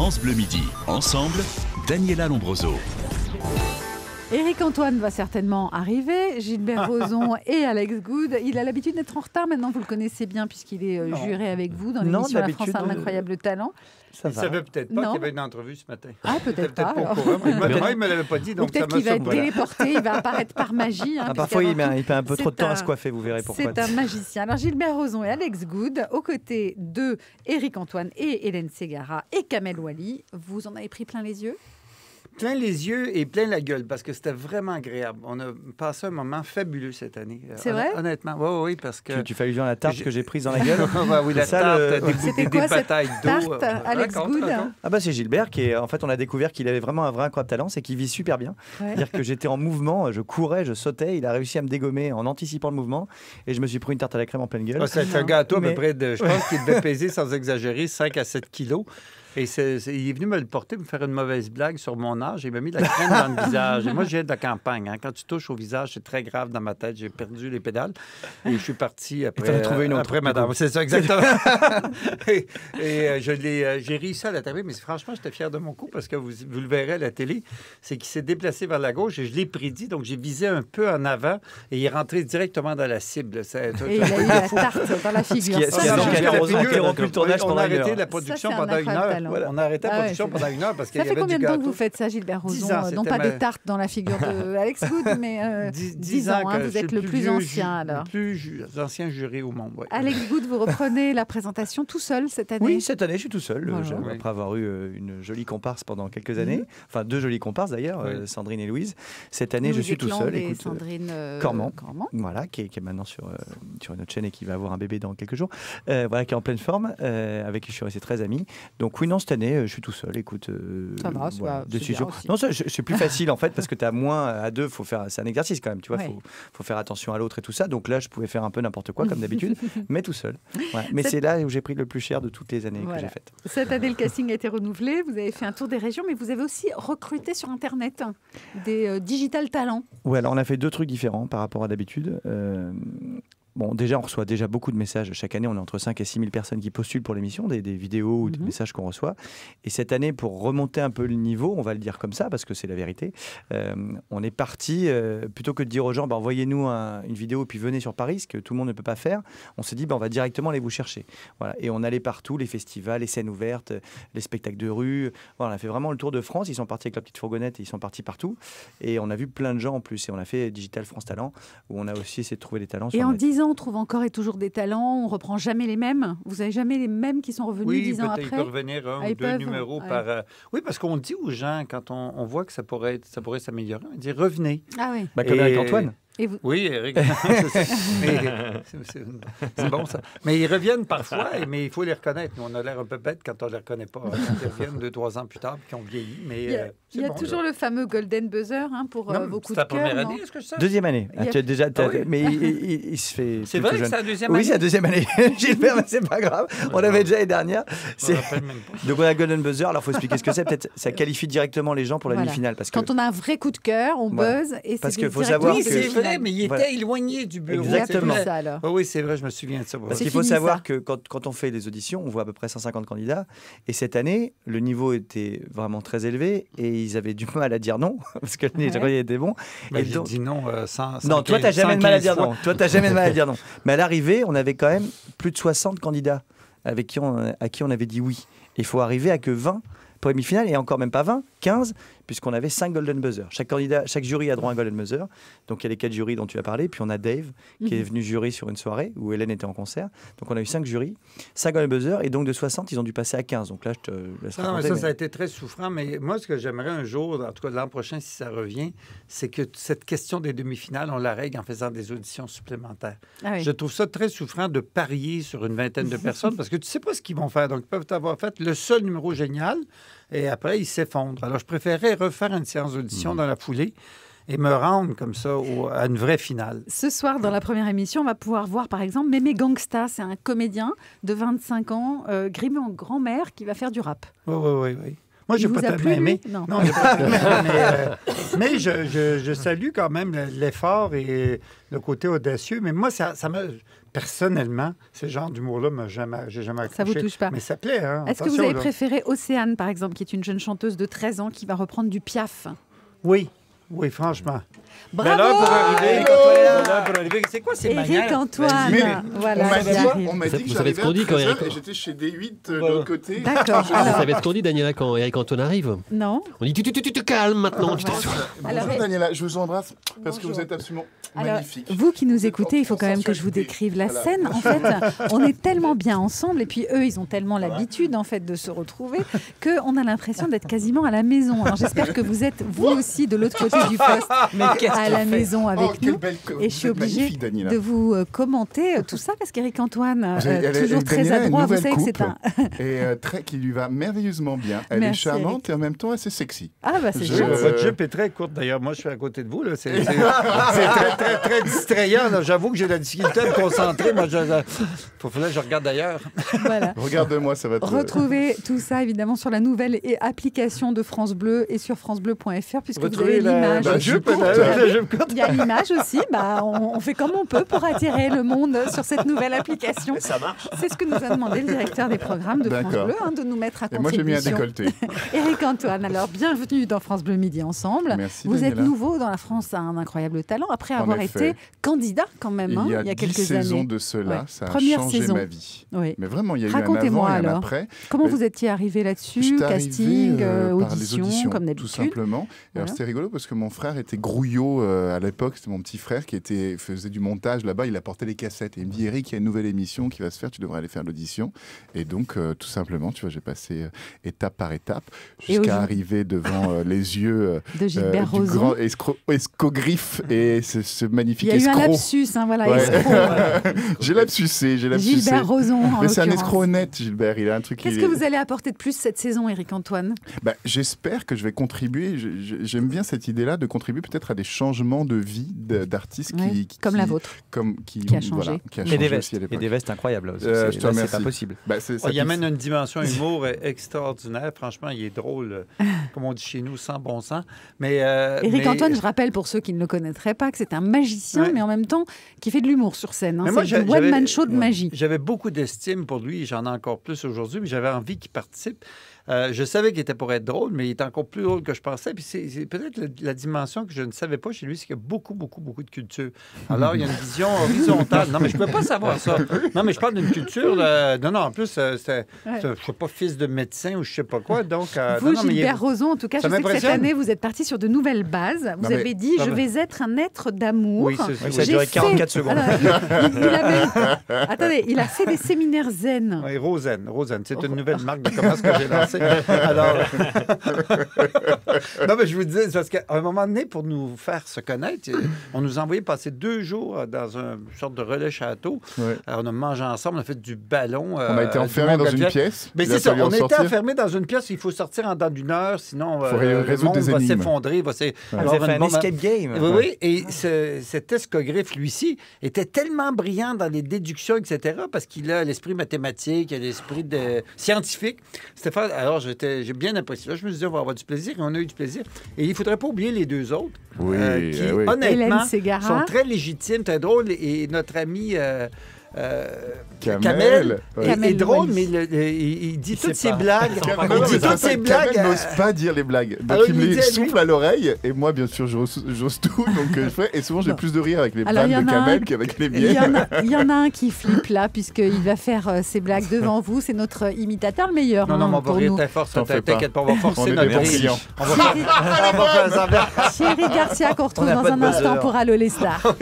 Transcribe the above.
France Bleu Midi. Ensemble, Daniela Lombroso. Éric Antoine va certainement arriver, Gilbert Rozon et Alex Good. Il a l'habitude d'être en retard maintenant, vous le connaissez bien puisqu'il est juré avec vous dans l'émission La France a un incroyable talent. Il ne savait peut-être pas qu'il y avait une entrevue ce matin. Ah, peut-être pas. Pas au courant. Moi, il ne me l'avait pas dit, donc peut-être qu'il va être téléporté, il va apparaître par magie. Parfois, il met un peu trop de temps à se coiffer, vous verrez pourquoi. C'est un magicien. Alors, Gilbert Rozon et Alex Good, aux côtés de Éric Antoine et Hélène Ségara et Kamel Ouali, vous en avez pris plein les yeux? Plein les yeux et plein la gueule, parce que c'était vraiment agréable. On a passé un moment fabuleux cette année. C'est vrai? Honnêtement, oui, parce que... Tu fais allusion à la tarte que j'ai prise dans la gueule? Oui, la tarte, C'était quoi cette tarte, Alex Good? C'est Gilbert qui est... En fait, on a découvert qu'il avait vraiment un vrai incroyable talent, c'est qu'il vit super bien. C'est-à-dire que j'étais en mouvement, je courais, je sautais, il a réussi à me dégommer en anticipant le mouvement, et je me suis pris une tarte à la crème en pleine gueule. C'est un gâteau à peu près de... Je pense qu'il devait peser, sans exagérer, 5 à 7 kilos. Et il est venu me le porter, me faire une mauvaise blague sur mon âge. Il m'a mis de la crème dans le visage. Et moi, je viens de la campagne. Hein. Quand tu touches au visage, c'est très grave dans ma tête. J'ai perdu les pédales. Et je suis parti après. Trouvé une autre. Après madame. C'est ça, exactement. J'ai réussi à l'attraper. Mais franchement, j'étais fier de mon coup parce que vous le verrez à la télé. C'est qu'il s'est déplacé vers la gauche et je l'ai prédit. Donc, j'ai visé un peu en avant et il est rentré directement dans la cible. Et il a eu la tarte dans la figure. On a arrêté la production pendant 1 heure. Voilà. On a arrêté la production pendant 1 heure parce qu'il y avait du gâteau. Ça fait combien de temps que vous faites ça, Gilbert Rozon? Non pas des tartes dans la figure de Alex Good, mais 10 ans. Vous êtes le plus ancien, alors. Le plus ancien juré au monde, oui. Alex Good, vous reprenez la présentation tout seul cette année? Oui, cette année, je suis tout seul. Après avoir eu une jolie comparse pendant quelques années. Enfin, 2 jolies comparses d'ailleurs, Sandrine et Louise. Cette année, je suis tout seul. Sandrine Cormand. Voilà, qui est maintenant sur notre chaîne et qui va avoir un bébé dans quelques jours. Voilà, qui est en pleine forme, avec qui je suis resté très ami. Donc oui, non, cette année, je suis tout seul. Écoute, ça va, non, c'est plus facile en fait parce que tu as moins à 2. C'est un exercice quand même, tu vois. Faut faire attention à l'autre et tout ça. Donc là, je pouvais faire un peu n'importe quoi comme d'habitude, mais tout seul. Ouais. Mais c'est là où j'ai pris le plus cher de toutes les années que j'ai faites. Cette année, le casting a été renouvelé. Vous avez fait un tour des régions, mais vous avez aussi recruté sur Internet des digital talents. Oui, alors on a fait 2 trucs différents par rapport à d'habitude. Bon, déjà, on reçoit déjà beaucoup de messages. Chaque année, on est entre 5 et 6 000 personnes qui postulent pour l'émission, des vidéos ou des messages qu'on reçoit. Et cette année, pour remonter un peu le niveau, on va le dire comme ça, parce que c'est la vérité, on est parti, plutôt que de dire aux gens, envoyez-nous une vidéo et puis venez sur Paris, ce que tout le monde ne peut pas faire, on s'est dit, on va directement aller vous chercher. Voilà. Et on allait partout, les festivals, les scènes ouvertes, les spectacles de rue. Voilà, on a fait vraiment le tour de France. Ils sont partis avec la petite fourgonnette et ils sont partis partout. Et on a vu plein de gens en plus. Et on a fait Digital France Talent, où on a aussi essayé de trouver des talents. Et en 10 ans, on trouve encore et toujours des talents, on reprend jamais les mêmes. Vous n'avez jamais les mêmes qui sont revenus 10 ans après? Oui, il peut revenir 1 ou 2 numéros par... Oui, parce qu'on dit aux gens, quand on voit que ça pourrait s'améliorer, on dit revenez. Ah oui. Comme avec Antoine. Oui, Eric. C'est bon, ça. Mais ils reviennent parfois, mais il faut les reconnaître. Nous, on a l'air un peu bête quand on ne les reconnaît pas. Quand ils reviennent 2-3 ans plus tard et qu'ils ont vieilli. Mais il y a toujours le fameux Golden Buzzer pour vos coups de cœur. C'est la première année, est-ce que ça? Deuxième année. Mais il se fait. C'est vrai que c'est la deuxième année? Oui, c'est la deuxième année. Gilbert, mais c'est pas grave. On avait déjà l'année dernière. Donc on a Golden Buzzer. Alors il faut expliquer ce que c'est. Peut-être ça qualifie directement les gens pour la demi-finale. Quand on a un vrai coup de cœur, on buzz. Parce qu'il faut savoir que. C'est vrai, mais il était éloigné du bureau. Exactement. Oui, c'est vrai, je me souviens de ça. Parce qu'il faut savoir que quand on fait les auditions, on voit à peu près 150 candidats. Et cette année, le niveau était vraiment très élevé et ils avaient du mal à dire non parce que les gens étaient bons. Et j'ai dit non sans. Non, toi, tu n'as jamais de mal à dire non. Toi, tu n'as jamais de mal à dire non. Mais à l'arrivée, on avait quand même plus de 60 candidats à qui on avait dit oui. Il faut arriver à que 20 pour demi-finale et encore même pas 20, 15, puisqu'on avait 5 Golden Buzzer. Chaque jury a droit à un Golden Buzzer. Donc il y a les 4 jurys dont tu as parlé. Puis on a Dave qui est venu jury sur une soirée où Hélène était en concert. Donc on a eu 5 jurys, 5 Golden Buzzer. Et donc de 60, ils ont dû passer à 15. Donc là, je te laisse raconter. Ça a été très souffrant. Mais moi, ce que j'aimerais un jour, en tout cas l'an prochain, si ça revient, c'est que cette question des demi-finales, on la règle en faisant des auditions supplémentaires. Ah oui. Je trouve ça très souffrant de parier sur une vingtaine de personnes parce que tu ne sais pas ce qu'ils vont faire. Donc ils peuvent avoir fait le seul numéro génial et après, ils s'effondrent. Alors je préférerais refaire une séance d'audition dans la foulée et me rendre comme ça à une vraie finale. Ce soir, dans la première émission, on va pouvoir voir, par exemple, Mémé Gangsta. C'est un comédien de 25 ans, grimé en grand-mère, qui va faire du rap. Oui. Moi, j'ai pas tellement aimé. Non, j'ai pas tellement aimé. Mais je salue quand même l'effort et le côté audacieux. Mais moi, ça m'a... Personnellement, ce genre d'humour-là, j'ai jamais accroché. Ça vous touche pas. Mais ça plaît, hein? Est-ce que vous avez préféré Océane, par exemple, qui est une jeune chanteuse de 13 ans qui va reprendre du Piaf? Oui, franchement. Bravo! C'est quoi ces manières? Éric-Antoine. Voilà, on m'a dit que j'arrivais à 13h et j'étais chez D8 de l'autre côté. D'accord. Vous savez ce qu'on dit, Daniela, quand Éric-Antoine arrive? Non. On dit tu te calmes maintenant. Bonjour Daniela, je vous embrasse parce que vous êtes absolument magnifique. Vous qui nous écoutez, il faut quand même que je vous décrive la scène. En fait, on est tellement bien ensemble et puis eux, ils ont tellement l'habitude en fait de se retrouver qu'on a l'impression d'être quasiment à la maison. Alors j'espère que vous êtes vous aussi de l'autre côté du poste à la maison avec nous. Et je suis obligée de vous commenter tout ça parce qu'Éric-Antoine, toujours très adroit, vous savez que c'est un... et qui lui va merveilleusement bien. Elle est charmante et en même temps assez sexy. Ah bah c'est gentil. Votre jupe est très courte d'ailleurs. Moi, je suis à côté de vous. Là. C'est très distrayant. Là. J'avoue que j'ai la difficulté à me concentrer. Moi, il faudrait que je regarde ailleurs. Voilà. Regarde-moi, ça va te... Retrouvez tout ça évidemment sur la nouvelle application de France Bleu et sur francebleu.fr puisque vous avez l'image. Il y a l'image aussi. On fait comme on peut pour attirer le monde sur cette nouvelle application. Ça marche. C'est ce que nous a demandé le directeur des programmes de France Bleu, de nous mettre à contribution. Et moi, j'ai mis un décolleté. Éric-Antoine, alors bienvenue dans France Bleu Midi Ensemble. Merci, vous Daniela. êtes nouveau dans la France à un incroyable talent, après avoir été candidat quand même il y a quelques 10 années. saisons de cela, ça a Première changé saison. Ma vie. Oui. Mais vraiment, il y a eu Racontez-moi un avant et un alors. après. Comment vous étiez arrivé là-dessus? Casting, par les auditions, comme d'habitude. tout simplement. Et alors c'était rigolo parce que mon frère était grouillot à l'époque, c'était mon petit frère qui faisait du montage là-bas, il apportait les cassettes et il me dit Eric, il y a une nouvelle émission qui va se faire, tu devrais aller faire l'audition. Et donc tout simplement, tu vois, j'ai passé étape par étape jusqu'à arriver devant les yeux de Gilbert du grand escogriffe et ce magnifique escroc. Il y a eu un lapsus, escroc. J'ai lapsusé. Gilbert Rozon, mais c'est un escroc honnête, Gilbert. Il a un truc. Qu'est-ce que vous allez apporter de plus cette saison, Éric-Antoine? J'espère que je vais contribuer. J'aime bien cette idée-là de contribuer peut-être à des changements de vie d'artistes comme la vôtre, qui a changé. Voilà, qui a changé aussi à l'époque. Et des vestes incroyables. C'est pas possible. Il amène une dimension humour extraordinaire. Franchement, il est drôle, comme on dit chez nous, sans bon sens. Éric-Antoine, je rappelle pour ceux qui ne le connaîtraient pas que c'est un magicien, mais en même temps qui fait de l'humour sur scène. C'est un one-man show de magie. J'avais beaucoup d'estime pour lui, j'en ai encore plus aujourd'hui, mais j'avais envie qu'il participe. Je savais qu'il était pour être drôle, mais il est encore plus drôle que je pensais. Puis c'est peut-être la dimension que je ne savais pas chez lui, c'est qu'il y a beaucoup de culture. Alors, il y a une vision horizontale. Non, mais je ne peux pas savoir ça. Non, mais je parle d'une culture... Non, en plus, je ne suis pas fils de médecin ou je ne sais pas quoi. Donc, vous, Gilbert Rozon, en tout cas, je sais que cette année, vous êtes parti sur de nouvelles bases. Vous avez dit, je vais être un être d'amour. Oui, ça a duré 44 secondes. Attendez, il a fait des séminaires zen. Oui, Rosen. C'est une nouvelle marque de commerce que j'ai lancée. Alors, non, mais je vous disais, parce qu'à un moment donné, pour nous faire se connaître, on nous a envoyé passer 2 jours dans une sorte de relais château. Ouais. Alors, on a mangé ensemble, on a fait du ballon. On a été enfermés dans une pièce. Mais c'est ça, on a été enfermés dans une pièce, il faut sortir en dedans d'1 heure, sinon le monde va s'effondrer. Alors, on a fait un escape game. Oui, et cet escogriffe, lui-ci, était tellement brillant dans les déductions, etc., parce qu'il a l'esprit mathématique, il a l'esprit scientifique. Stéphane, alors, j'ai bien apprécié. Là, je me suis dit, on va avoir du plaisir, et on a eu du plaisir. Et il ne faudrait pas oublier les 2 autres, qui, honnêtement, sont très légitimes, très drôles. Et notre ami... Kamel est drôle, mais il dit toutes ses blagues. Kamel n'ose pas dire les blagues. Donc il me souffle à l'oreille. Et moi, bien sûr, j'ose tout. Donc je fais. Et souvent, j'ai plus de rire avec les blagues de Kamel qu'avec les miennes. Il y en a un qui flippe là, puisqu'il va faire ses blagues devant vous. C'est notre imitateur, le meilleur. Non, on va rire, t'inquiète pas, on va forcer notre rire. Thierry Garcia, qu'on retrouve dans un instant pour Allo les stars.